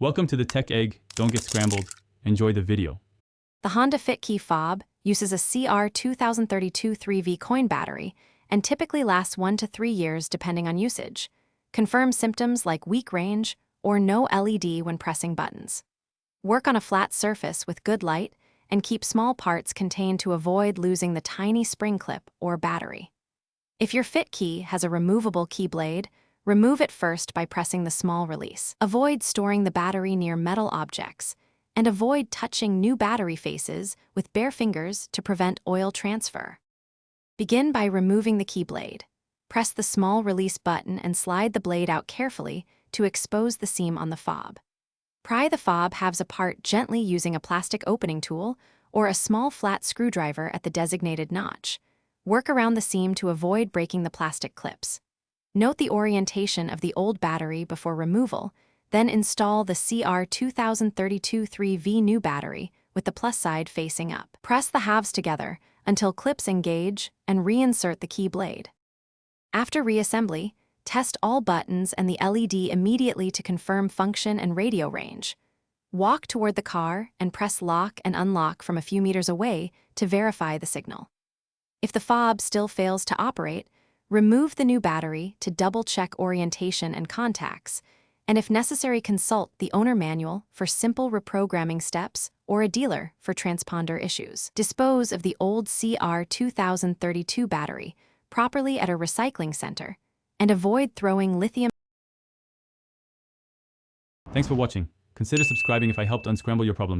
Welcome to the Tech Egg. Don't get scrambled. Enjoy the video. The Honda FitKey fob uses a CR2032 3V coin battery and typically lasts 1 to 3 years depending on usage. Confirms symptoms like weak range or no LED when pressing buttons. Work on a flat surface with good light and keep small parts contained to avoid losing the tiny spring clip or battery. If your FitKey has a removable key blade, remove it first by pressing the small release. Avoid storing the battery near metal objects, and avoid touching new battery faces with bare fingers to prevent oil transfer. Begin by removing the key blade. Press the small release button and slide the blade out carefully to expose the seam on the fob. Pry the fob halves apart gently using a plastic opening tool or a small flat screwdriver at the designated notch. Work around the seam to avoid breaking the plastic clips. Note the orientation of the old battery before removal, then install the CR2032 3V new battery with the plus side facing up. Press the halves together until clips engage and reinsert the key blade. After reassembly, test all buttons and the LED immediately to confirm function and radio range. Walk toward the car and press lock and unlock from a few meters away to verify the signal. If the fob still fails to operate, remove the new battery to double-check orientation and contacts, and if necessary consult the owner manual for simple reprogramming steps or a dealer for transponder issues. Dispose of the old CR2032 battery properly at a recycling center, and avoid throwing lithium. Thanks for watching. Consider subscribing if I helped unscramble your problems.